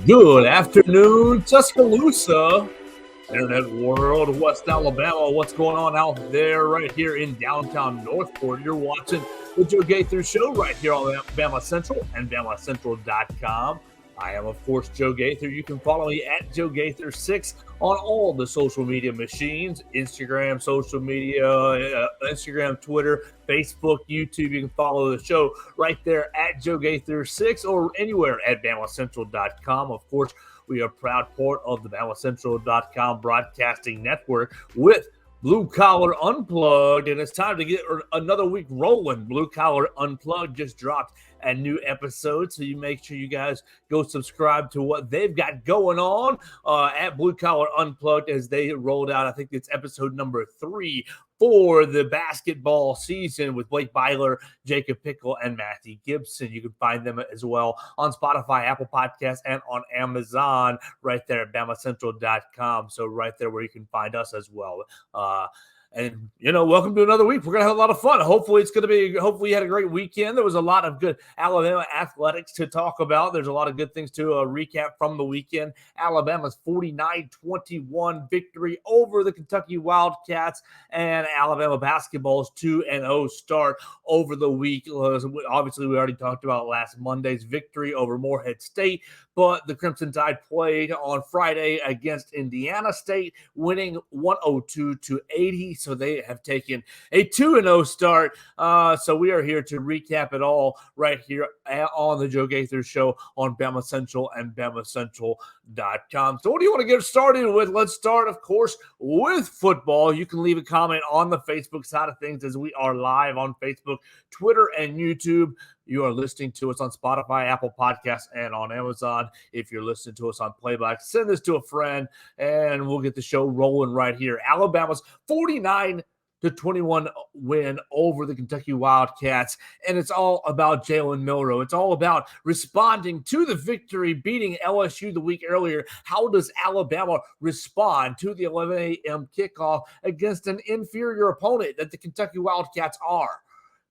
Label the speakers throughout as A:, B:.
A: Good afternoon, Tuscaloosa, Internet World, West Alabama. What's going on out there right here in downtown Northport? You're watching the Joe Gaither Show right here on BamaCentral and BamaCentral.com. I am, of course, Joe Gaither. You can follow me at Joe Gaither6 on all the social media machines, Instagram, social media, Instagram, Twitter, Facebook, YouTube. You can follow the show right there at Joe Gaither6 or anywhere at BamaCentral.com. Of course, we are a proud part of the BamaCentral.com broadcasting network with Blue Collar Unplugged, and it's time to get another week rolling. Blue Collar Unplugged just dropped a new episode, so you make sure you guys go subscribe to what they've got going on at Blue Collar Unplugged as they rolled out. I think it's episode number 3 for the basketball season with Blake Byler, Jacob Pickle, and Matthew Gibson. You can find them as well on Spotify, Apple Podcasts, and on Amazon right there at BamaCentral.com. So right there where you can find us as well. And, welcome to another week. We're going to have a lot of fun. Hopefully you had a great weekend. There was a lot of good Alabama athletics to talk about. There's a lot of good things to recap from the weekend. Alabama's 49-21 victory over the Kentucky Wildcats, and Alabama basketball's 2-0 start over the week. Obviously, we already talked about last Monday's victory over Morehead State, but the Crimson Tide played on Friday against Indiana State, winning 102-80. So they have taken a 2-0 start. So we are here to recap it all right here on the Joe Gaither Show on Bama Central and BamaCentral.com. So what do you want to get started with? Let's start, of course, with football. You can leave a comment on the Facebook side of things as we are live on Facebook, Twitter, and YouTube. You are listening to us on Spotify, Apple Podcasts, and on Amazon. If you're listening to us on Playback, send this to a friend, and we'll get the show rolling right here. Alabama's 49-21 win over the Kentucky Wildcats, and it's all about Jalen Milroe. It's all about responding to the victory, beating LSU the week earlier. How does Alabama respond to the 11 a.m. kickoff against an inferior opponent that the Kentucky Wildcats are?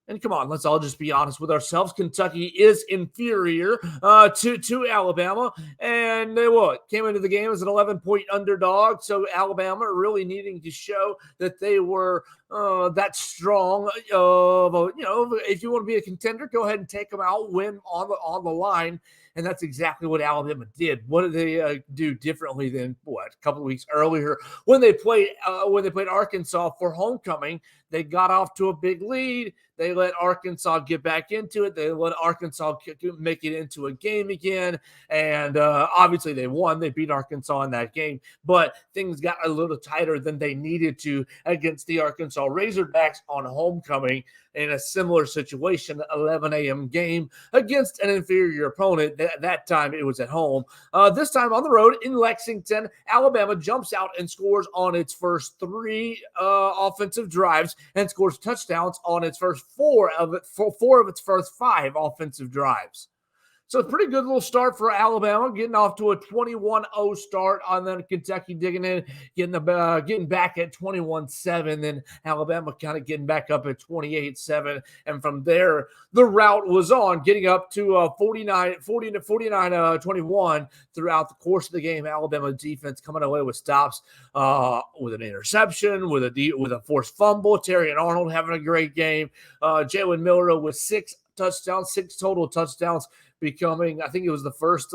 A: And come on, let's all just be honest with ourselves. Kentucky is inferior to Alabama. And they came into the game as an 11-point underdog. So Alabama really needing to show that they were that strong. If you want to be a contender, go ahead and take them out, win on the line. And that's exactly what Alabama did. What did they do differently than a couple of weeks earlier when they played Arkansas for homecoming? They got off to a big lead. They let Arkansas get back into it. They let Arkansas make it into a game again. And obviously they won. They beat Arkansas in that game. But things got a little tighter than they needed to against the Arkansas Razorbacks on homecoming in a similar situation, 11 a.m. game against an inferior opponent. That time it was at home. This time on the road in Lexington, Alabama jumps out and scores on its first 3 offensive drives and scores touchdowns on its first 4 of its first 5 offensive drives. So a pretty good little start for Alabama, getting off to a 21-0 start, and then Kentucky digging in, getting back at 21-7, then Alabama kind of getting back up at 28-7, and from there the route was on, getting up to 49-21 throughout the course of the game. Alabama defense coming away with stops, with an interception, with a forced fumble. Terry and Arnold having a great game. Jalen Milroe with 6 total touchdowns, becoming, I think it was the first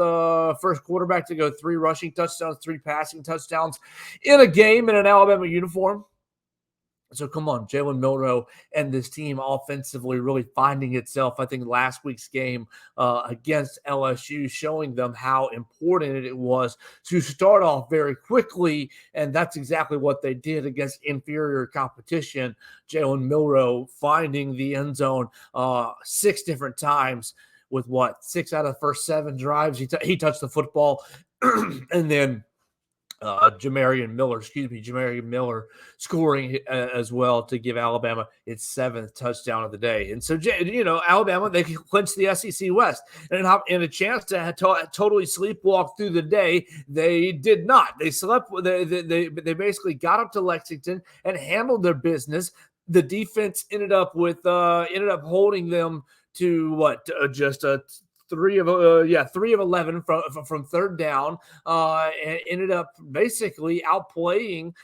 A: quarterback to go 3 rushing touchdowns, 3 passing touchdowns in a game in an Alabama uniform. So come on, Jalen Milroe and this team offensively really finding itself. I think last week's game against LSU showing them how important it was to start off very quickly, and that's exactly what they did against inferior competition. Jalen Milroe finding the end zone 6 different times with 6 out of the first 7 drives. He touched the football, and then Jamarian Miller scoring as well to give Alabama its 7th touchdown of the day. And so, Alabama, they clinched the SEC West and a chance to totally sleepwalk through the day. They did not. They slept. They basically got up to Lexington and handled their business. The defense ended up holding them to just a three of 11 from third down, and ended up basically outplaying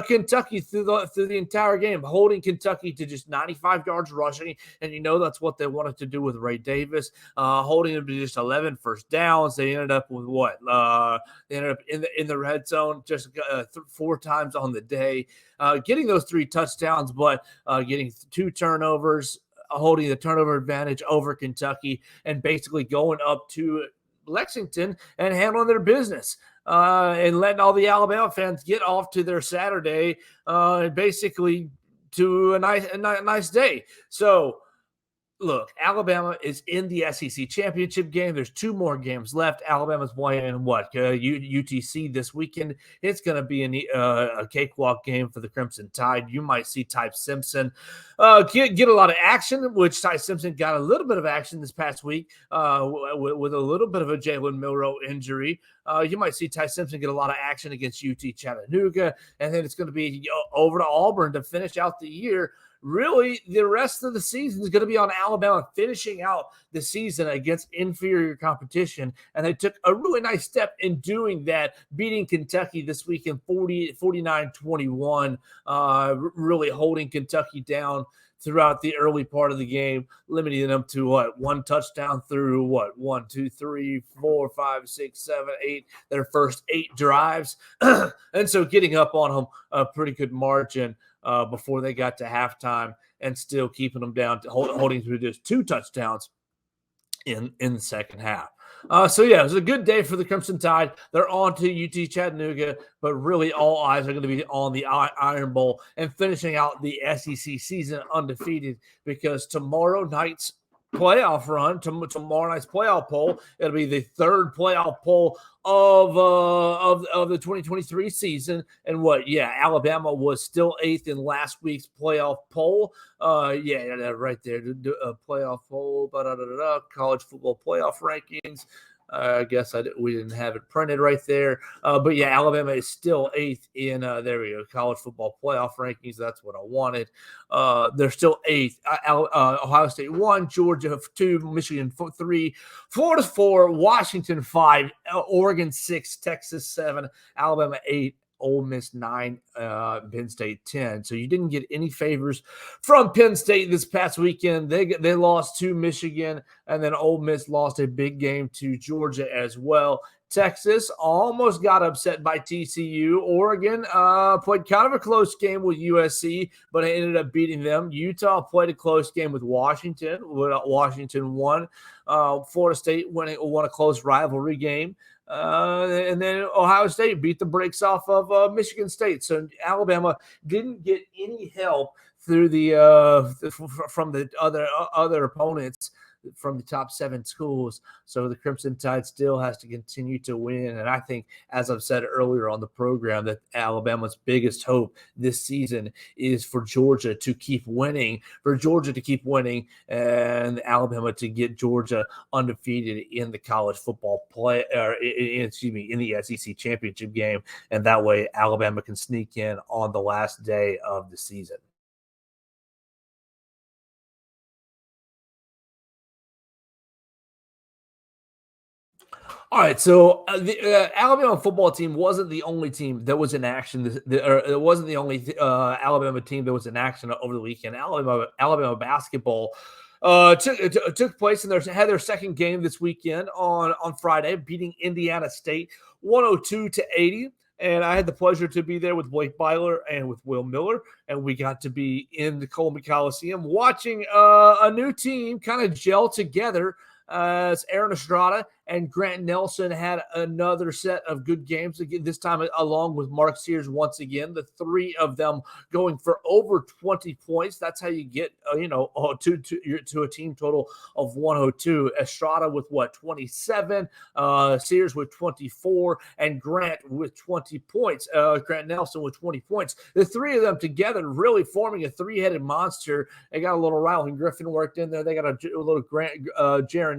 A: Kentucky through the entire game, holding Kentucky to just 95 yards rushing, and that's what they wanted to do with Ray Davis, holding them to just 11 first downs. They ended up with what? They ended up in the red zone just 4 times on the day, getting those 3 touchdowns, but getting 2 turnovers, holding the turnover advantage over Kentucky, and basically going up to Lexington and handling their business, and letting all the Alabama fans get off to their Saturday, basically to a nice day. So, look, Alabama is in the SEC championship game. There's 2 more games left. Alabama's playing in UTC this weekend. It's going to be a cakewalk game for the Crimson Tide. You might see Ty Simpson get a lot of action, which Ty Simpson got a little bit of action this past week with a little bit of a Jalen Milroe injury. You might see Ty Simpson get a lot of action against UT Chattanooga, and then it's going to be over to Auburn to finish out the year. Really, the rest of the season is going to be on Alabama finishing out the season against inferior competition. And they took a really nice step in doing that, beating Kentucky this weekend 49-21, really holding Kentucky down throughout the early part of the game, limiting them to 1 touchdown through 1, 2, 3, 4, 5, 6, 7, 8, their first 8 drives. And so getting up on them a pretty good margin before they got to halftime, and still keeping them down to holding to just 2 touchdowns in the second half. So it was a good day for the Crimson Tide. They're on to UT Chattanooga, but really all eyes are going to be on the Iron Bowl and finishing out the SEC season undefeated, because tomorrow night's playoff run, tomorrow night's playoff poll, it'll be the 3rd playoff poll of the 2023 season. And Alabama was still 8th in last week's playoff poll. Right there, playoff poll, college football playoff rankings. I guess we didn't have it printed right there. Alabama is still 8th in, there we go, college football playoff rankings. That's what I wanted. They're still 8th. Ohio State 1, Georgia 2, Michigan 3, Florida 4, Washington 5, Oregon 6, Texas 7, Alabama 8, Ole Miss 9, Penn State 10. So you didn't get any favors from Penn State this past weekend. They lost to Michigan, and then Ole Miss lost a big game to Georgia as well. Texas almost got upset by TCU. Oregon played kind of a close game with USC, but it ended up beating them. Utah played a close game with Washington. Washington won. Florida State won a close rivalry game. And then Ohio State beat the brakes off of Michigan State. So Alabama didn't get any help through from the other opponents from the top 7 schools. So the Crimson Tide still has to continue to win. And I think, as I've said earlier on the program, that Alabama's biggest hope this season is for Georgia to keep winning, and Alabama to get Georgia undefeated in the college football in the SEC championship game. And that way Alabama can sneak in on the last day of the season. All right, so the Alabama football team wasn't the only team that was in action. It wasn't the only Alabama team that was in action over the weekend. Alabama basketball took place and had their second game this weekend on Friday, beating Indiana State 102-80. And I had the pleasure to be there with Blake Byler and with Will Miller, and we got to be in the Coleman Coliseum watching a new team kind of gel together. As Aaron Estrada and Grant Nelson had another set of good games, again, this time along with Mark Sears once again, the 3 of them going for over 20 points. That's how you get, to a team total of 102. Estrada with 27, Sears with 24, and Grant with 20 points. Grant Nelson with 20 points. The 3 of them together really forming a 3-headed monster. They got a little Riley Griffin worked in there. They got a little Jaron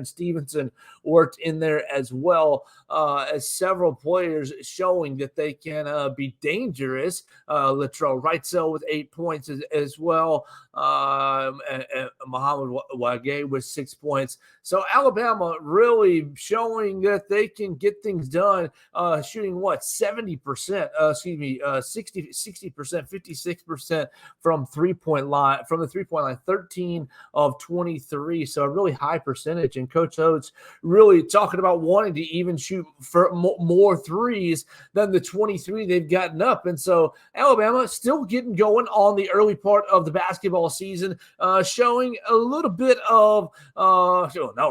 A: Stevenson Stevenson worked in there as well, as several players showing that they can be dangerous. Latrell Wrightsell with 8 points as well. And Muhammad Wagay with 6 points. So Alabama really showing that they can get things done, shooting 70%, 60%, 56% from the 3-point line, 13 of 23. So a really high percentage. And Coach Oates really talking about wanting to even shoot for more threes than the 23 they've gotten up. And so Alabama still getting going on the early part of the basketball season, showing a little bit of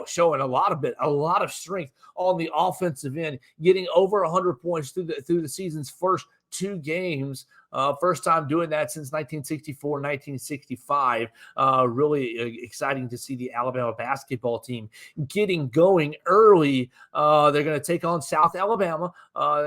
A: showing a lot of strength on the offensive end, getting over 100 points through the season's first 2 games. First time doing that since 1964, 1965. Really exciting to see the Alabama basketball team getting going early. They're going to take on South Alabama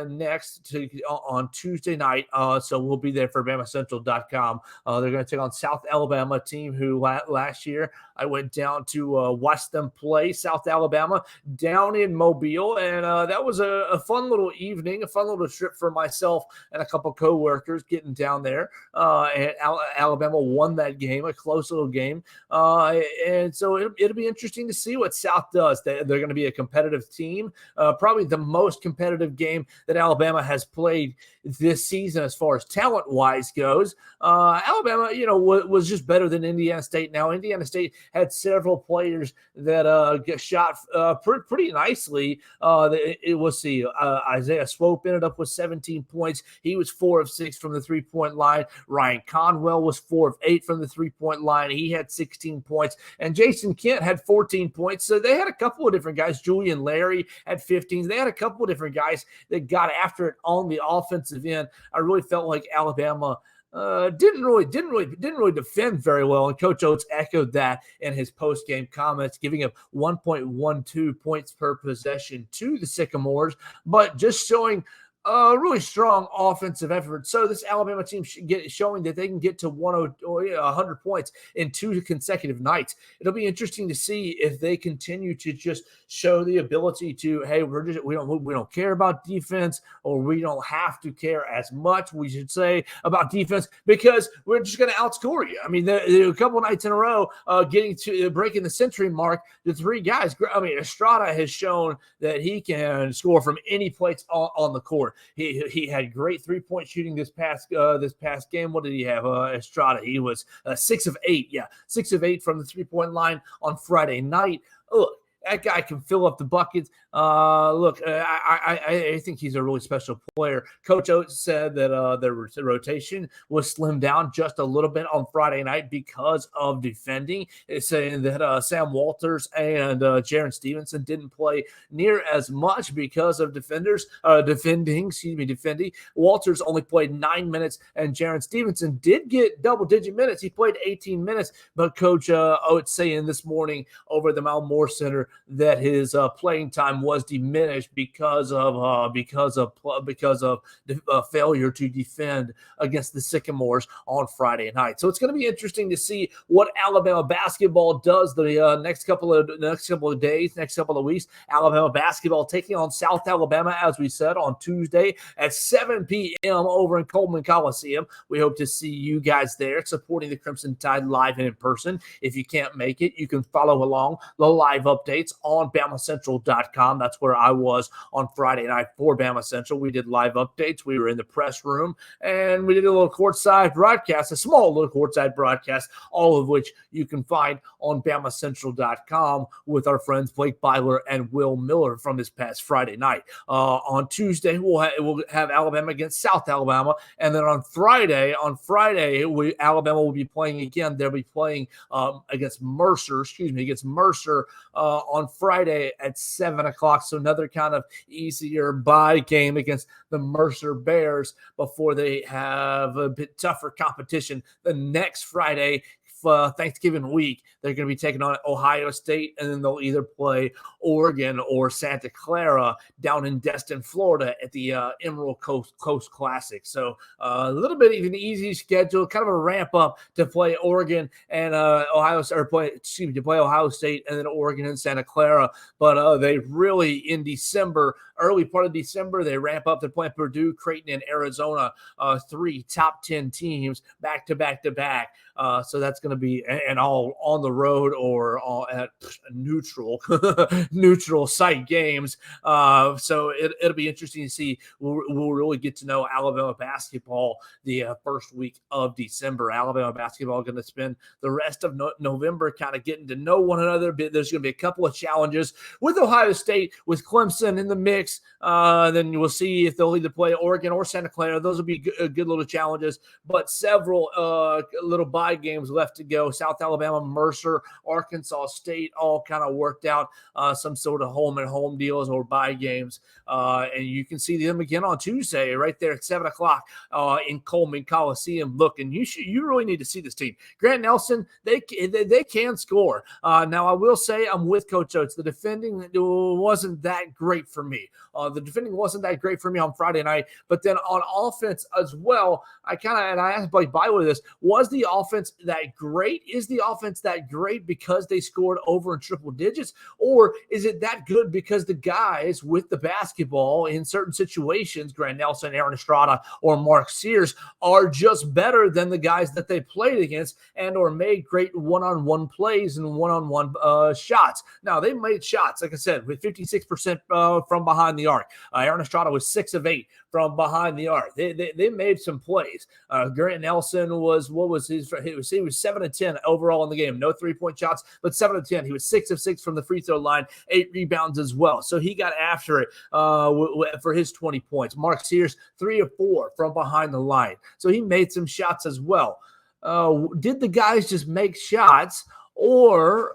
A: next on Tuesday night. So we'll be there for BamaCentral.com. They're going to take on South Alabama, team who last year I went down to watch them play South Alabama down in Mobile. And that was a fun little evening, a fun little trip for myself and a couple coworkers getting down there. And Alabama won that game, a close little game. And so it'll be interesting to see what South does. They're going to be a competitive team, probably the most competitive game that Alabama has played this season as far as talent-wise goes. Alabama, was just better than Indiana State. Now, Indiana State had several players that get shot pretty nicely. Isaiah Swope ended up with 17 points. He was 4 of 6 from the 3-point line. Ryan Conwell was 4 of 8 from the 3-point line. He had 16 points. And Jason Kent had 14 points. So they had a couple of different guys. Julian Larry had 15. They had a couple of different guys that got after it on the offensive end. I really felt like Alabama didn't really defend very well, and Coach Oates echoed that in his post-game comments, giving up 1.12 points per possession to the Sycamores, but just showing really strong offensive effort. So this Alabama team showing that they can get to 100 points in 2 consecutive nights. It'll be interesting to see if they continue to just show the ability to, hey, we don't care about defense, or we don't have to care as much, we should say, about defense, because we're just going to outscore you. I mean, a couple nights in a row, getting to breaking the century mark, the 3 guys. I mean, Estrada has shown that he can score from any place on the court. He had great 3-point shooting this past game. What did he have? Estrada. He was 6 of 8. Yeah, 6 of 8 from the 3-point line on Friday night. Look, that guy can fill up the buckets. I think he's a really special player. Coach Oates said that the rotation was slimmed down just a little bit on Friday night because of defending. It's saying that Sam Walters and Jaron Stevenson didn't play near as much because of defending. Walters only played 9 minutes, and Jaron Stevenson did get double-digit minutes. He played 18 minutes, but Coach Oates saying this morning over the Malmore Center that his playing time was diminished because of failure to defend against the Sycamores on Friday night. So it's going to be interesting to see what Alabama basketball does the next couple of days, next couple of weeks. Alabama basketball taking on South Alabama, as we said, on Tuesday at 7 p.m. over in Coleman Coliseum. We hope to see you guys there supporting the Crimson Tide live and in person. If you can't make it, you can follow along the live updates on BamaCentral.com. That's where I was on Friday night for Bama Central. We did live updates. We were in the press room, and we did a little courtside broadcast, a small little courtside broadcast, all of which you can find on BamaCentral.com with our friends Blake Byler and Will Miller from this past Friday night. On Tuesday, we'll have Alabama against South Alabama, and then on Friday, Alabama will be playing again. They'll be playing against Mercer on Friday at 7 o'clock. So another kind of easier bye game against the Mercer Bears before they have a bit tougher competition the next Friday Thanksgiving week, they're going to be taking on Ohio State, and then they'll either play Oregon or Santa Clara down in Destin, Florida at the Emerald Coast Classic. So a little bit of an easy schedule, kind of a ramp up to play Oregon and to play Ohio State and then Oregon and Santa Clara. But they really, in December, early part of December, they ramp up. They're playing Purdue, Creighton, and Arizona, 3 top 10 teams back to back to back. So that's going to be and all on the road or all at neutral site games. So it'll be interesting to see. We'll really get to know Alabama basketball the first week of December. Alabama basketball going to spend the rest of November kind of getting to know one another. There's going to be a couple of challenges with Ohio State, with Clemson in the mix. Then we'll see if they'll either play Oregon or Santa Clara. Those will be good little challenges, but several little bye games left to go. South Alabama, Mercer, Arkansas State, all kind of worked out some sort of home deals or bye games. And you can see them again on Tuesday, right there at 7 o'clock in Coleman Coliseum. Look, and you really need to see this team. Grant Nelson, they can score. Now, I will say I'm with Coach Oates. The defending wasn't that great for me. On Friday night, but then on offense as well, I asked Blake Bywood this: was the offense that great? Is the offense that great because they scored over in triple digits, or is it that good because the guys with the basketball in certain situations, Grant Nelson, Aaron Estrada, or Mark Sears, are just better than the guys that they played against and or made great one-on-one plays and one-on-one shots? Now, they made shots, like I said, with 56% from behind the arc. Aaron Estrada was 6 of 8 from behind the arc. They made some plays. Grant Nelson was, he was 7 of 10 overall in the game. No 3-point shots, but 7 of 10. He was 6 of 6 from the free throw line, 8 rebounds as well. So he got after it for his 20 points. Mark Sears, 3 of 4 from behind the line. So he made some shots as well. Did the guys just make shots, or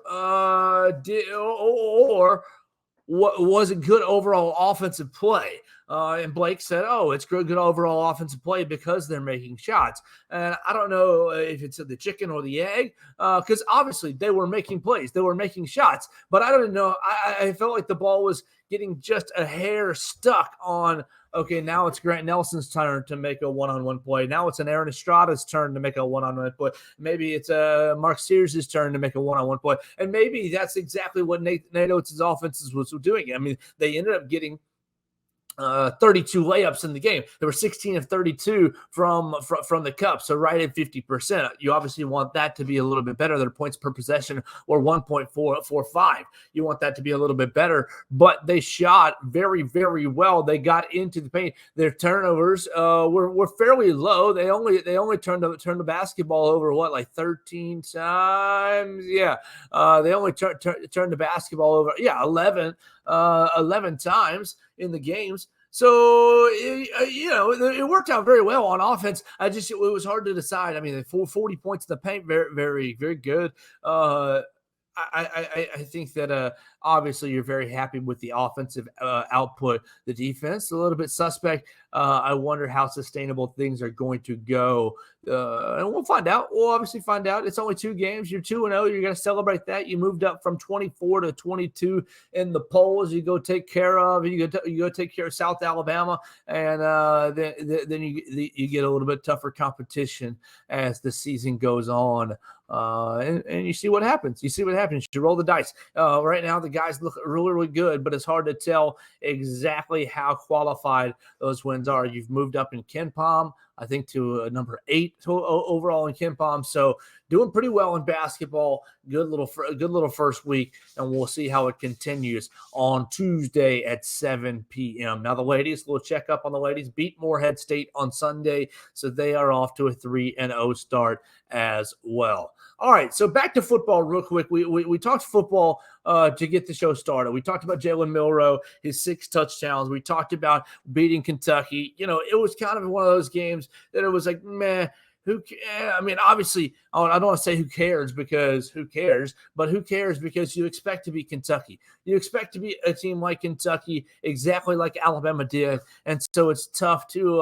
A: was it good overall offensive play? And Blake said, it's good overall offensive play because they're making shots. And I don't know if it's the chicken or the egg, because obviously they were making plays. They were making shots. But I don't know. I felt like the ball was getting just a hair stuck on, okay, now it's Grant Nelson's turn to make a one-on-one play. Now it's an Aaron Estrada's turn to make a one-on-one play. Maybe it's Mark Sears' turn to make a one-on-one play. And maybe that's exactly what Nate Oates' offenses was doing. I mean, they ended up getting 32 layups in the game. There were 16 of 32 from the cup, so right at 50%. You obviously want that to be a little bit better. Their points per possession were 1.445. You want that to be a little bit better, but they shot very, very well. They got into the paint. Their turnovers were fairly low. They only turned the basketball over like 13 times. Yeah, they only turned the basketball over 11 times in the games. So, it worked out very well on offense. It was hard to decide. I mean, 40 points in the paint, very, very, very good. I think that obviously you're very happy with the offensive output. The defense, a little bit suspect. I wonder how sustainable things are going to go. And we'll find out. We'll obviously find out. It's only 2 games. You're 2-0. You're going to celebrate that. You moved up from 24 to 22 in the polls. You go take care of. You go take care of South Alabama, and then you get a little bit tougher competition as the season goes on. And you see what happens. You roll the dice. Right now, the guys look really, really good, but it's hard to tell exactly how qualified those wins are. You've moved up in KenPom, I think, to number 8 overall in KenPom. So doing pretty well in basketball. Good little first week, and we'll see how it continues on Tuesday at 7 p.m. Now, the ladies, we'll check up on the ladies. Beat Morehead State on Sunday, so they are off to a 3-0 start as well. All right, so back to football real quick. We talked football to get the show started. We talked about Jalen Milroe, his 6 touchdowns. We talked about beating Kentucky. It was kind of one of those games that it was like, meh. I mean, obviously, I don't want to say who cares because who cares, but who cares because you expect to be Kentucky. You expect to be a team like Kentucky, exactly like Alabama did, and so it's tough to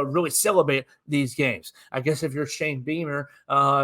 A: really celebrate these games. I guess if you're Shane Beamer,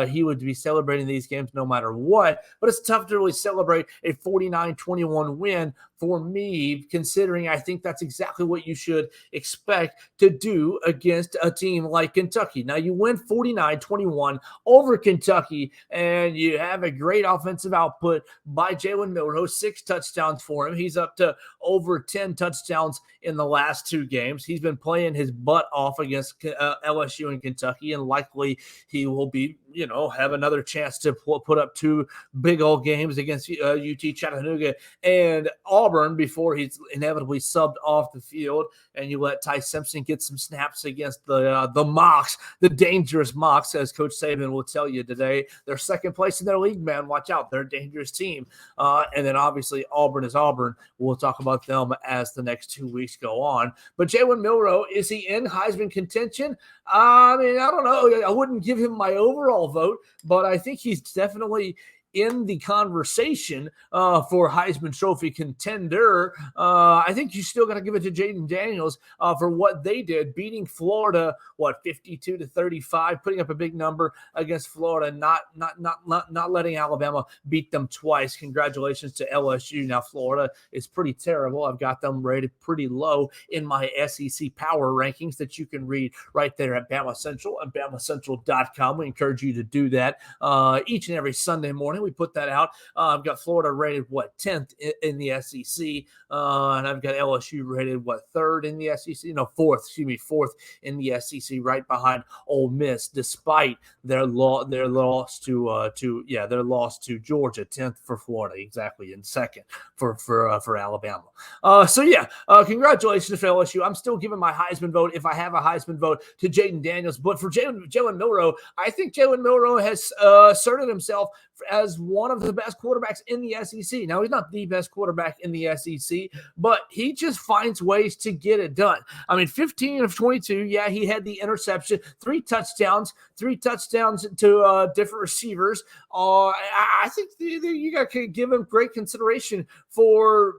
A: he would be celebrating these games no matter what, but it's tough to really celebrate a 49-21 win for me, considering I think that's exactly what you should expect to do against a team like Kentucky. Now, you win 49-21 over Kentucky, and you have a great offensive output by Jalen Milroe, 6 touchdowns for him. He's up to over 10 touchdowns in the last 2 games. He's been playing his butt off against LSU and Kentucky, and likely he will be, have another chance to put up 2 big old games against UT Chattanooga and Auburn before he's inevitably subbed off the field, and you let Ty Simpson get some snaps against the Mocs, the dangerous Mocs, as Coach Saban will tell you today. They're second place in their league, man. Watch out. They're a dangerous team. And then obviously Auburn is Auburn. We'll talk about them as the next 2 weeks go on. But Jalen Milroe, is he in Heisman contention? I mean, I don't know. I wouldn't give him my overall vote, but I think he's definitely in the conversation for Heisman Trophy contender. I think you still got to give it to Jaden Daniels for what they did, beating Florida, 52-35, putting up a big number against Florida, not letting Alabama beat them twice. Congratulations to LSU. Now, Florida is pretty terrible. I've got them rated pretty low in my SEC power rankings that you can read right there at BamaCentral and BamaCentral.com. We encourage you to do that each and every Sunday morning. We put that out. I've got Florida rated 10th in the SEC, and I've got LSU rated 3rd in the SEC? No, 4th. Excuse me, 4th in the SEC, right behind Ole Miss, despite their loss to Georgia, 10th for Florida, exactly, and 2nd for Alabama. Congratulations to LSU. I'm still giving my Heisman vote, if I have a Heisman vote, to Jaden Daniels, but for Jalen Milroe, I think Jalen Milroe has asserted himself as one of the best quarterbacks in the SEC. Now, he's not the best quarterback in the SEC, but he just finds ways to get it done. I mean, 15 of 22, yeah, he had the interception, 3 touchdowns to different receivers. I think you got to give him great consideration for,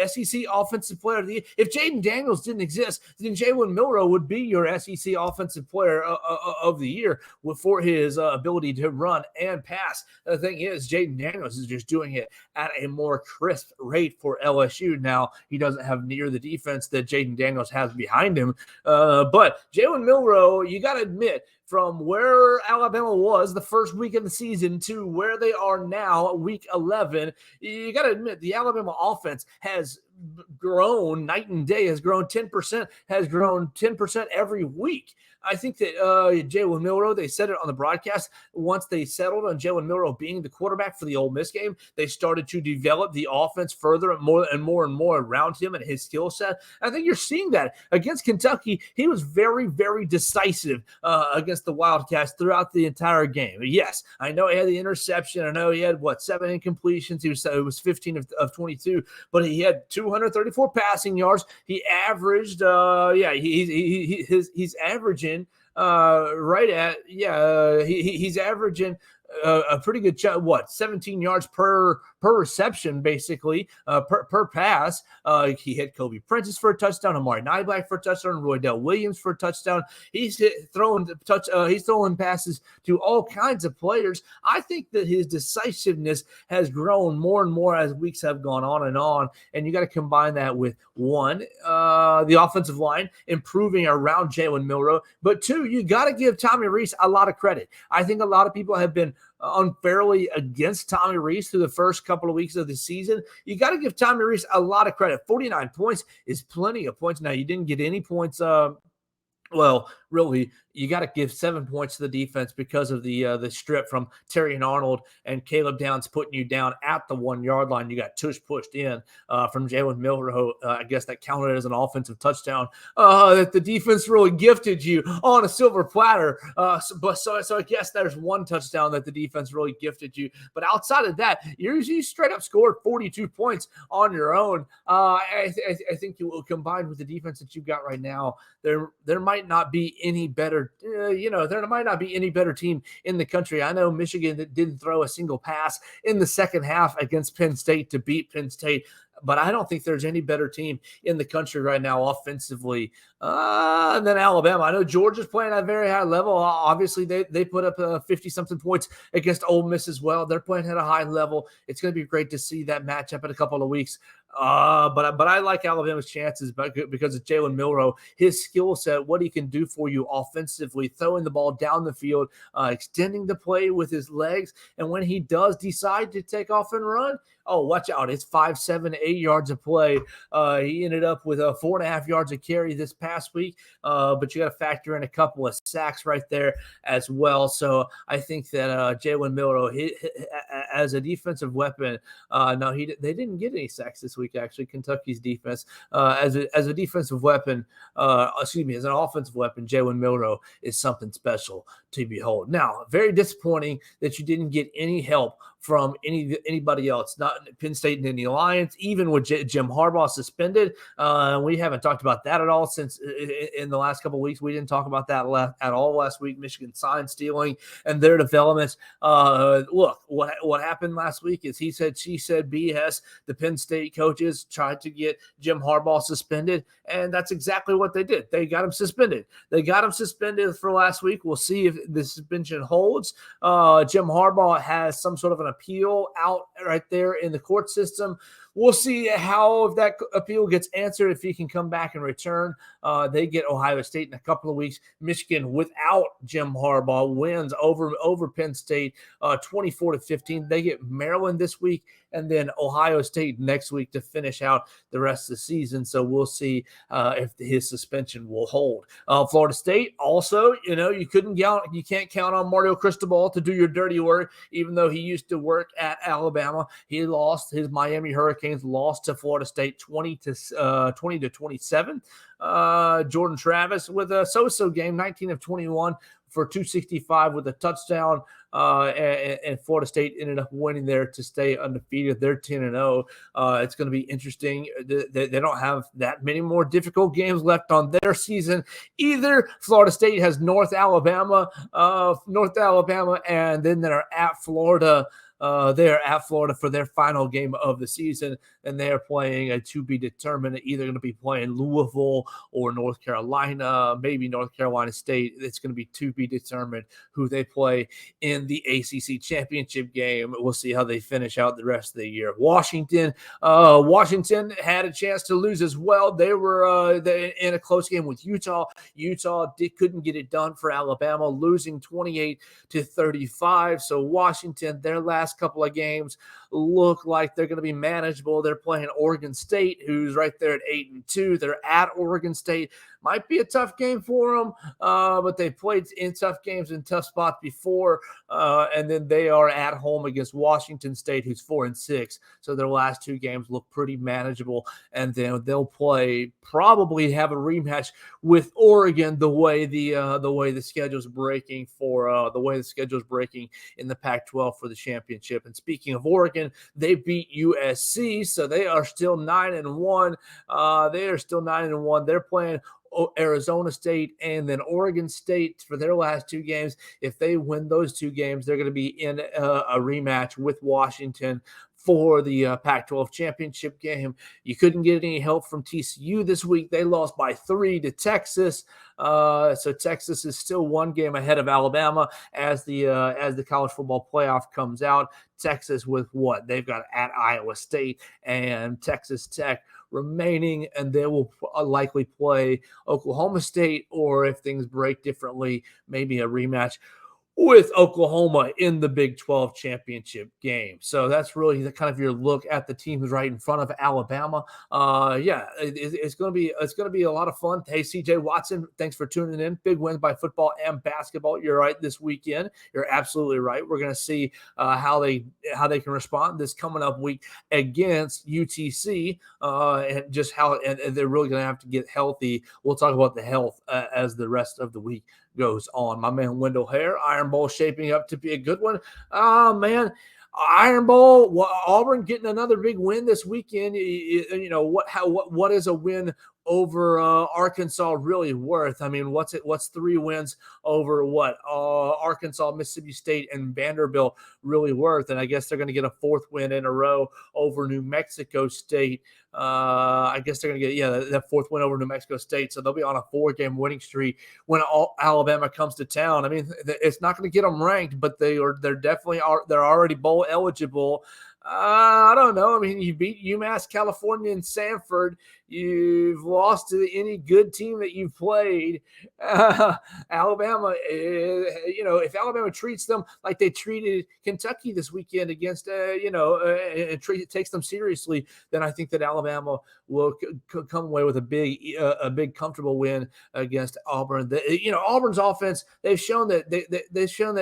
A: SEC Offensive Player of the Year. If Jaden Daniels didn't exist, then Jalen Milroe would be your SEC Offensive Player of the Year for his ability to run and pass. The thing is, Jaden Daniels is just doing it at a more crisp rate for LSU. Now, he doesn't have near the defense that Jaden Daniels has behind him. But Jalen Milroe, you got to admit, from where Alabama was the first week of the season to where they are now, week 11, you got to admit the Alabama offense has grown night and day, has grown 10% every week. I think that Jalen Milroe, they said it on the broadcast, once they settled on Jalen Milroe being the quarterback for the Ole Miss game, they started to develop the offense further and more around him and his skill set. I think you're seeing that. Against Kentucky, he was very, very decisive against the Wildcats throughout the entire game. Yes, I know he had the interception. I know he had, 7 incompletions. It was 15 of 22, but he had 234 passing yards. He averaged, he's averaging he's averaging a pretty good 17 yards per reception, basicling per pass. He hit Kobe Prentice for a touchdown, Amari Niblack for a touchdown, Roydell Williams for a touchdown. He's throwing passes to all kinds of players. I think that his decisiveness has grown more and more as weeks have gone on, and you got to combine that with the offensive line improving around Jalen Milroe, but 2, you got to give Tommy Rees a lot of credit. I think a lot of people have been unfairly against Tommy Rees through the first couple of weeks of the season. You got to give Tommy Rees a lot of credit. 49 points is plenty of points. Now, you didn't get any points. Really, you got to give 7 points to the defense because of the strip from Terry and Arnold and Caleb Downs putting you down at the 1-yard line. You got tush pushed in from Jalen Milroe. I guess that counted as an offensive touchdown that the defense really gifted you on a silver platter. So I guess there's 1 touchdown that the defense really gifted you. But outside of that, you straight up scored 42 points on your own. I think you will, combined with the defense that you've got right now, there might not be any better there might not be any better team in the country. I know Michigan didn't throw a single pass in the second half against Penn State to beat Penn State, but I don't think there's any better team in the country right now offensively than Alabama. I know Georgia's playing at a very high level. Obviously, they put up 50-something points against Ole Miss as well. They're playing at a high level. It's going to be great to see that matchup in a couple of weeks. But I like Alabama's chances because of Jalen Milroe, his skill set, what he can do for you offensively, throwing the ball down the field, extending the play with his legs. And when he does decide to take off and run, oh, watch out. It's 5, 7, 8 yards of play. He ended up with 4.5 yards of carry this past week. But you got to factor in a couple of sacks right there as well. So I think that Jalen Milroe, as a defensive weapon, they didn't get any sacks this week, actually. Kentucky's defense, as a defensive weapon, as an offensive weapon, Jalen Milroe is something special to behold. Now, very disappointing that you didn't get any help from anybody else, not Penn State and any Lions, even with Jim Harbaugh suspended. We haven't talked about that at all since in the last couple of weeks. We didn't talk about that at all last week. Michigan sign stealing and their developments. Look, what happened last week is he said, she said, BS. The Penn State coaches tried to get Jim Harbaugh suspended, and that's exactly what they did. They got him suspended. For last week. We'll see if the suspension holds. Jim Harbaugh has some sort of an appeal out right there in the court system. We'll see how, if that appeal gets answered, if he can come back and return. They get Ohio State in a couple of weeks. Michigan, without Jim Harbaugh, wins over Penn State 24-15. They get Maryland this week, and then Ohio State next week to finish out the rest of the season. So we'll see if his suspension will hold. Florida State also, you can't count on Mario Cristobal to do your dirty work, even though he used to work at Alabama. He lost. His Miami Hurricanes lost to Florida State 20-27. Jordan Travis with a so-so game, 19 of 21 for 265 with a touchdown. And Florida State ended up winning there to stay undefeated. They're 10-0. It's going to be interesting. They don't have that many more difficult games left on their season either. Florida State has North Alabama, and then they're at Florida. They are at Florida for their final game of the season, and they are playing a to be determined. Either going to be playing Louisville or North Carolina, maybe North Carolina State. It's going to be to be determined who they play in the ACC championship game. We'll see how they finish out the rest of the year. Washington had a chance to lose as well. They were in a close game with Utah. Couldn't get it done for Alabama, losing 28-35. So Washington, their last couple of games look like they're going to be manageable. They're playing Oregon State, who's right there at 8-2. They're at Oregon State. Might be a tough game for them, but they played in tough games in tough spots before, and then they are at home against Washington State, who's 4-6. So their last two games look pretty manageable, and then they'll probably have a rematch with Oregon the way the schedule's breaking in the Pac-12 for the championship. And speaking of Oregon, they beat USC, so they are still 9-1. They're playing Arizona State and then Oregon State for their last two games. If they win those two games, they're going to be in a rematch with Washington for the Pac-12 championship game. You couldn't get any help from TCU this week. They lost by 3 to Texas. So Texas is still one game ahead of Alabama as the college football playoff comes out. Texas with what? They've got at Iowa State and Texas Tech remaining, and they will likely play Oklahoma State, or if things break differently, maybe a rematch with Oklahoma in the Big 12 championship game. So that's really the kind of your look at the teams right in front of Alabama. It's going to be a lot of fun. Hey, CJ Watson, thanks for tuning in. Big wins by football and basketball. You're right this weekend. You're absolutely right. We're going to see how they can respond this coming up week against UTC, and just how and they're really going to have to get healthy. We'll talk about the health as the rest of the week goes on. My man Wendell Hare, Iron Bowl shaping up to be a good one. Oh man, Iron Bowl, Auburn getting another big win this weekend. What is a win over Arkansas really worth? I mean, what's 3 wins over what? Arkansas, Mississippi State, and Vanderbilt really worth? And I guess they're going to get a 4th win in a row over New Mexico State. I guess they're going to get, that 4th win over New Mexico State. So they'll be on a 4-game winning streak when Alabama comes to town. I mean, it's not going to get them ranked, but they're definitely they're already bowl eligible. I don't know. I mean, you beat UMass, California, and Sanford. You've lost to any good team that you've played. Alabama, if Alabama treats them like they treated Kentucky this weekend against, and takes them seriously, then I think that Alabama will come away with a big comfortable win against Auburn. Auburn's offense, they've shown that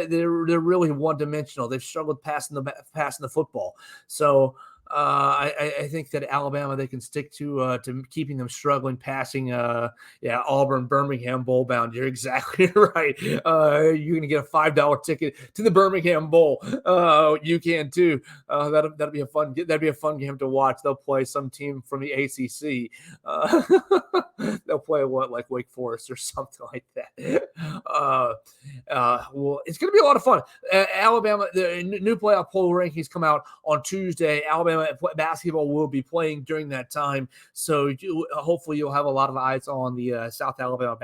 A: they're really one dimensional. They've struggled passing the football. So I think that Alabama, they can stick to keeping them struggling passing. Auburn, Birmingham bowl bound. You're exactly right. You're going to get a $5 ticket to the Birmingham Bowl. You can too. That'll be a fun game to watch. They'll play some team from the ACC. They'll play like Wake Forest or something like that. Well, it's going to be a lot of fun. Alabama, the new playoff poll rankings come out on Tuesday. Alabama basketball will be playing during that time, so hopefully you'll have a lot of eyes on the South Alabama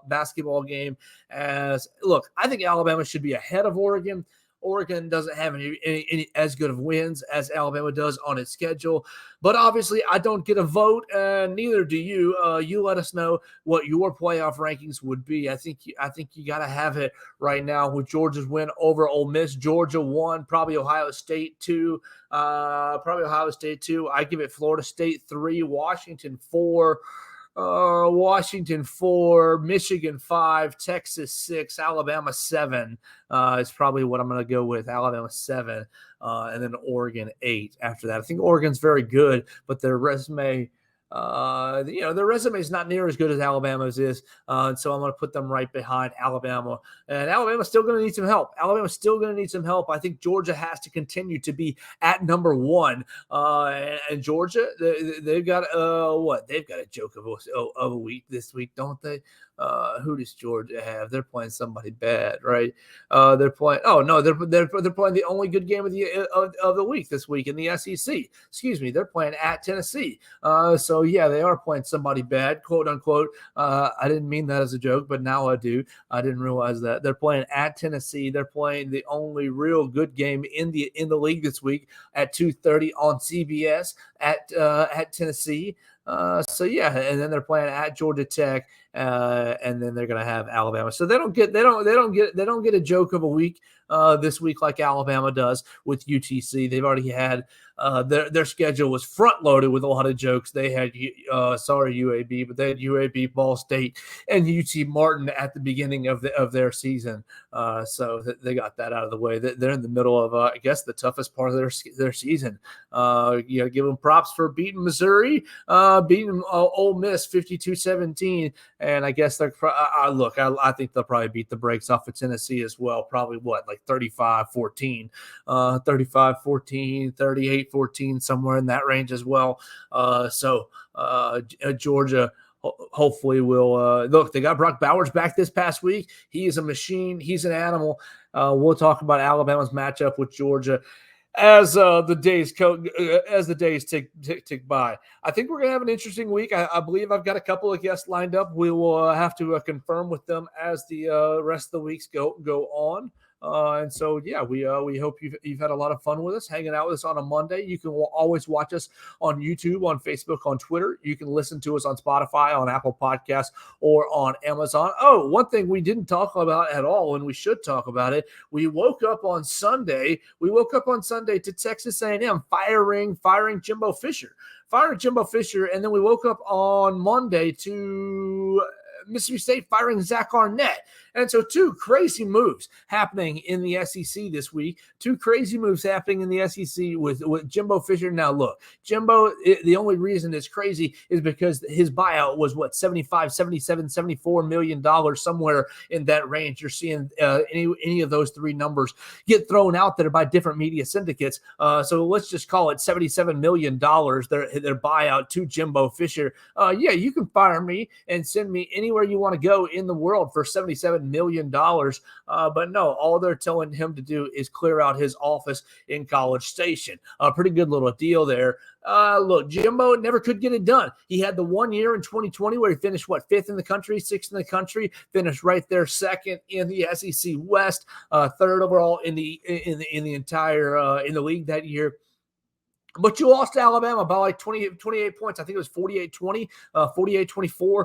A: basketball game. I think Alabama should be ahead of Oregon. Oregon doesn't have any as good of wins as Alabama does on its schedule. But obviously, I don't get a vote, and neither do you. You let us know what your playoff rankings would be. I think you got to have it right now with Georgia's win over Ole Miss. Georgia 1, probably Ohio State 2. I give it Florida State 3, Washington 4. Washington 4, Michigan 5, Texas 6, Alabama 7 is probably what I'm going to go with. Alabama 7, and then Oregon 8 after that. I think Oregon's very good, but their resume, their resume is not near as good as Alabama's is. And so I'm going to put them right behind Alabama. And Alabama's still going to need some help. I think Georgia has to continue to be at number 1. And Georgia, they've got They've got a joke of a week this week, don't they? Who does Georgia have? They're playing somebody bad, right? They're playing. Oh no, they're playing the only good game of the week this week in the SEC. Excuse me, they're playing at Tennessee. So yeah, they are playing somebody bad, quote unquote. I didn't mean that as a joke, but now I do. I didn't realize that they're playing at Tennessee. They're playing the only real good game in the league this week at 2:30 on CBS at Tennessee. So yeah, and then they're playing at Georgia Tech, and then they're going to have Alabama. So they don't get a joke of a week this week like Alabama does with UTC. They've already had their schedule was front loaded with a lot of jokes. They had UAB, but they had UAB, Ball State, and UT Martin at the beginning of their season. So they got that out of the way. They're in the middle of I guess the toughest part of their season. Give them props for beating Missouri, beating Ole Miss 52-17, and I guess they're I think they'll probably beat the brakes off of Tennessee as well. Probably like 35-14, 35-14, 38-14, somewhere in that range as well. Georgia hopefully will look. They got Brock Bowers back this past week. He is a machine. He's an animal. We'll talk about Alabama's matchup with Georgia as the days tick by. I think we're gonna have an interesting week. I believe I've got a couple of guests lined up. We will have to confirm with them as the rest of the weeks go on. And so, yeah, we hope you've had a lot of fun with us, hanging out with us on a Monday. You can always watch us on YouTube, on Facebook, on Twitter. You can listen to us on Spotify, on Apple Podcasts, or on Amazon. Oh, one thing we didn't talk about at all, and we should talk about it. We woke up on Sunday to Texas A&M firing Jimbo Fisher. And then we woke up on Monday to Mississippi State firing Zach Arnett. And so two crazy moves happening in the SEC this week. Two crazy moves happening in the SEC with Jimbo Fisher. Now, look, Jimbo, the only reason it's crazy is because his buyout was, what, $75, $77, $74 million, somewhere in that range. You're seeing any of those three numbers get thrown out there by different media syndicates. So let's just call it $77 million, their buyout to Jimbo Fisher. Yeah, you can fire me and send me anywhere you want to go in the world for $77 million. But no, all they're telling him to do is clear out his office in College Station. A pretty good little deal there. Look, Jimbo never could get it done. He had the 1 year in 2020 where he finished, fifth in the country, sixth in the country, finished right there second in the SEC West, third overall in the entire in the league that year. But you lost to Alabama by like 28 points. I think it was 48-20, 48-24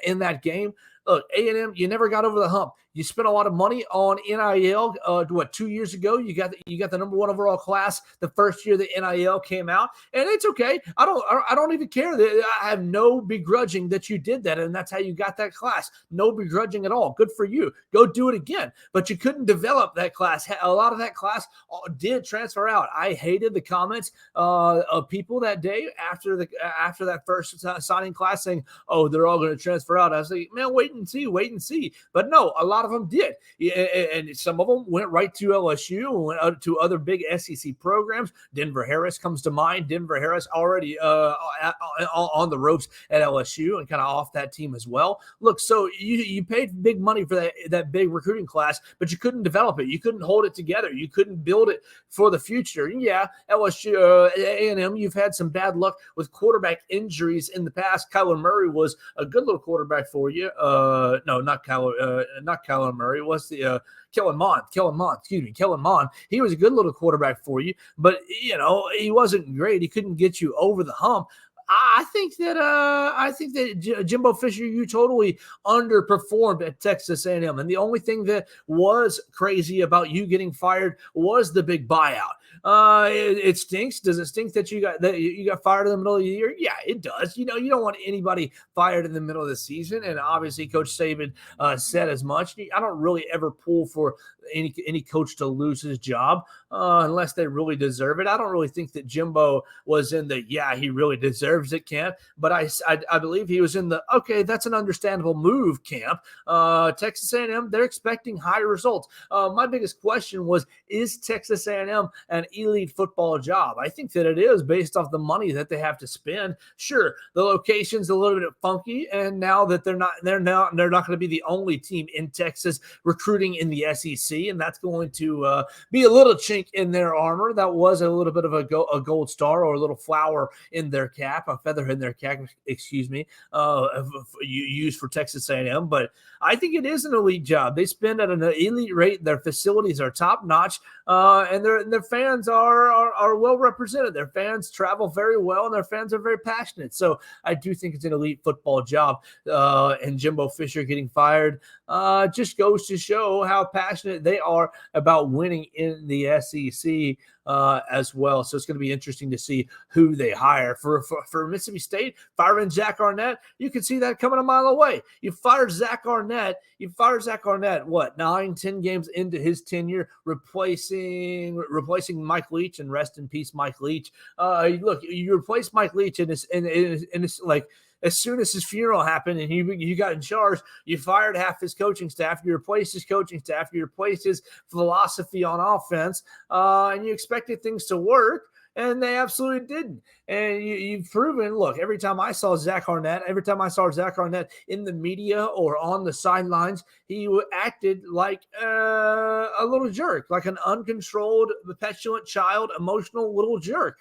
A: in that game. Look, A&M, you never got over the hump. You spent a lot of money on NIL. 2 years ago? You got the number one overall class the first year the NIL came out, and it's okay. I don't even care. I have no begrudging that you did that, and that's how you got that class. No begrudging at all. Good for you. Go do it again. But you couldn't develop that class. A lot of that class did transfer out. I hated the comments of people that day after that first signing class saying, "Oh, they're all going to transfer out." I was like, man, wait and see. But no, a lot of them did, and some of them went right to LSU and went out to other big SEC programs. Denver Harris comes to mind. Denver Harris already on the ropes at LSU and kind of off that team as well. Look, so you paid big money for that big recruiting class, but you couldn't develop it. You couldn't hold it together. You couldn't build it for the future. Yeah, LSU, A&M, you've had some bad luck with quarterback injuries in the past. Kyler Murray was a good little quarterback for you. No, not Kyler Murray. What's the Kellen Mond. Kellen Mond. He was a good little quarterback for you, but he wasn't great. He couldn't get you over the hump. I think that Jimbo Fisher, you totally underperformed at Texas A&M, and the only thing that was crazy about you getting fired was the big buyout. It stinks. Does it stink that you got fired in the middle of the year? Yeah, it does. You don't want anybody fired in the middle of the season, and obviously Coach Saban said as much. I don't really ever pull for any coach to lose his job unless they really deserve it. I don't really think that Jimbo was in the he really deserves it camp, but I believe he was in the okay, that's an understandable move camp. Texas A&M, they're expecting high results. My biggest question was, is Texas A&M an elite football job? I think that it is based off the money that they have to spend. Sure, the location's a little bit funky, and now that they're not going to be the only team in Texas recruiting in the SEC, and that's going to be a little chink in their armor. That was a little bit of a gold star or a little flower in their cap, a feather in their cap, used for Texas A&M. But I think it is an elite job. They spend at an elite rate. Their facilities are top notch, and their fans are well represented. Their fans travel very well, and their fans are very passionate. So I do think it's an elite football job. And Jimbo Fisher getting fired just goes to show how passionate they are about winning in the SEC as well. So it's going to be interesting to see who they hire. For Mississippi State, firing Zach Arnett, you can see that coming a mile away. You fire Zach Arnett, what, 9-10 games into his tenure, replacing Mike Leach, and rest in peace, Mike Leach. Look, you replace Mike Leach, and it's like, as soon as his funeral happened and you got in charge, you fired half his coaching staff, you replaced his coaching staff, you replaced his philosophy on offense, and you expected things to work, and they absolutely didn't. And you've proven, look, every time I saw Zach Arnett in the media or on the sidelines, he acted like a little jerk, like an uncontrolled, petulant child, emotional little jerk.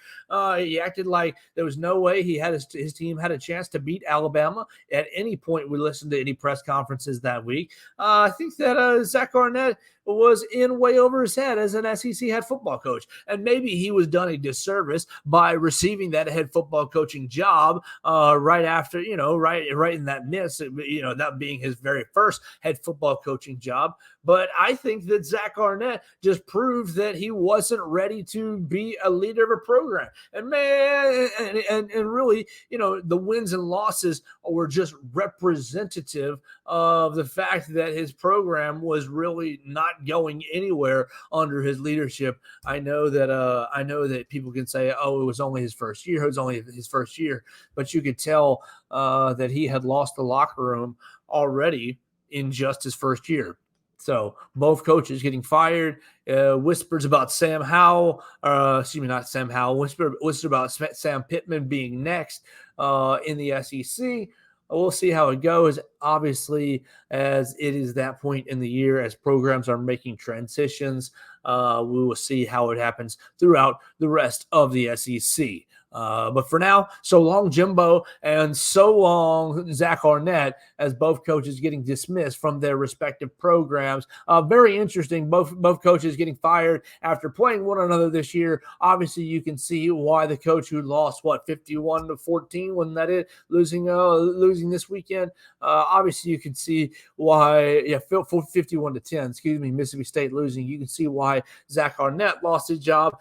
A: He acted like there was no way his team had a chance to beat Alabama at any point. We listened to any press conferences that week. I think that Zach Arnett was in way over his head as an SEC head football coach. And maybe he was done a disservice by receiving that head football coaching job right after, right in that miss, that being his very first head football coaching job. But I think that Zach Arnett just proved that he wasn't ready to be a leader of a program. And man, and really, the wins and losses were just representative of the fact that his program was really not going anywhere under his leadership. I know that people can say, "Oh, it was only his first year. It was only his first year," but you could tell that he had lost the locker room already in just his first year. So both coaches getting fired. Whispers about Sam Howell, not Sam Howell. Whispers about Sam Pittman being next in the SEC. We'll see how it goes. Obviously, as it is that point in the year, as programs are making transitions, we will see how it happens throughout the rest of the SEC. But for now, so long Jimbo and so long Zach Arnett, as both coaches getting dismissed from their respective programs. Very interesting. Both coaches getting fired after playing one another this year. Obviously, you can see why the coach who lost 51-14, wasn't that it? Losing this weekend. Obviously, you can see why. 51-10. Excuse me, Mississippi State losing. You can see why Zach Arnett lost his job.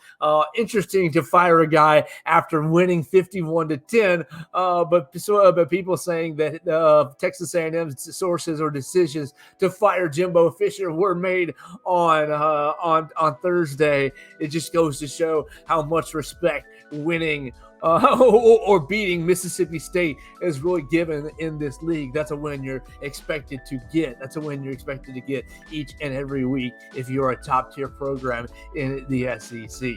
A: Interesting to fire a guy after winning 51-10, but people saying that Texas A&M's sources or decisions to fire Jimbo Fisher were made on Thursday. It just goes to show how much respect winning or beating Mississippi State is really given in this league. That's a win you're expected to get. That's a win you're expected to get each and every week if you're a top-tier program in the SEC.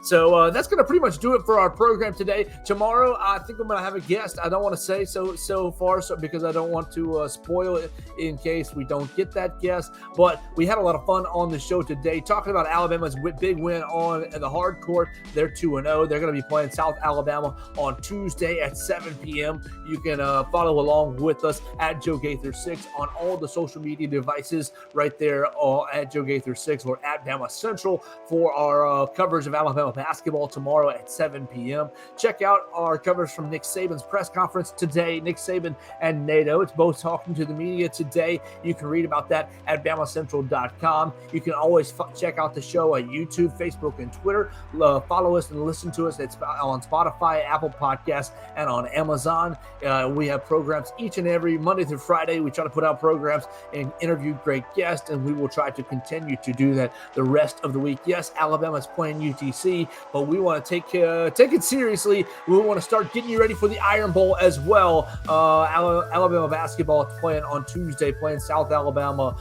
A: So that's going to pretty much do it for our program today. Tomorrow, I think I'm going to have a guest. I don't want to say so far because I don't want to spoil it in case we don't get that guest. But we had a lot of fun on the show today talking about Alabama's big win on the hard court. They're 2-0. They're going to be playing South Alabama on Tuesday at 7 p.m. You can follow along with us at Joe Gaither 6 on all the social media devices right there at Joe Gaither 6 or at BamaCentral for our coverage of Alabama basketball tomorrow at 7 p.m. Check out our coverage from Nick Saban's press conference today. Nick Saban and NATO. It's both talking to the media today. You can read about that at BamaCentral.com. You can always check out the show on YouTube, Facebook, and Twitter. Follow us and listen to us on Spotify, Apple Podcasts, and on Amazon. We have programs each and every Monday through Friday. We try to put out programs and interview great guests, and we will try to continue to do that the rest of the week. Yes, Alabama's playing UTC, but we want to take it seriously. We want to start getting you ready for the Iron Bowl as well. Alabama basketball is playing on Tuesday, playing South Alabama,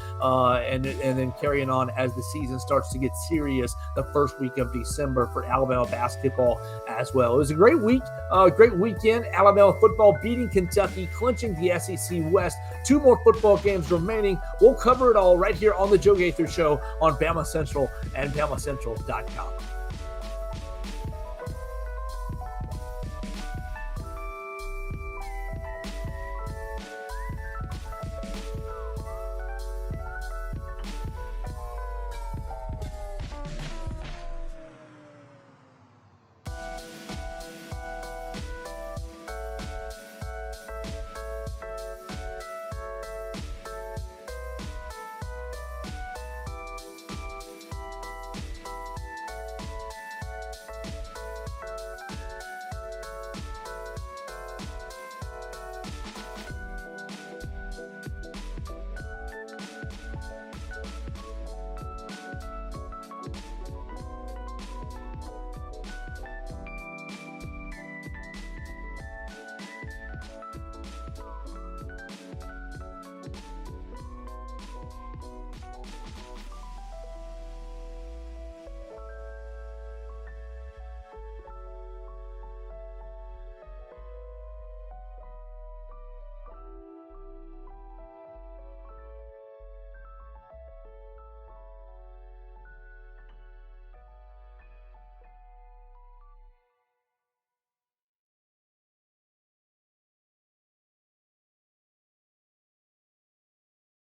A: and then carrying on as the season starts to get serious the first week of December for Alabama basketball as well. It was a great week, great weekend. Alabama football beating Kentucky, clinching the SEC West. 2 more football games remaining. We'll cover it all right here on the Joe Gaither Show on Bama Central and BamaCentral.com.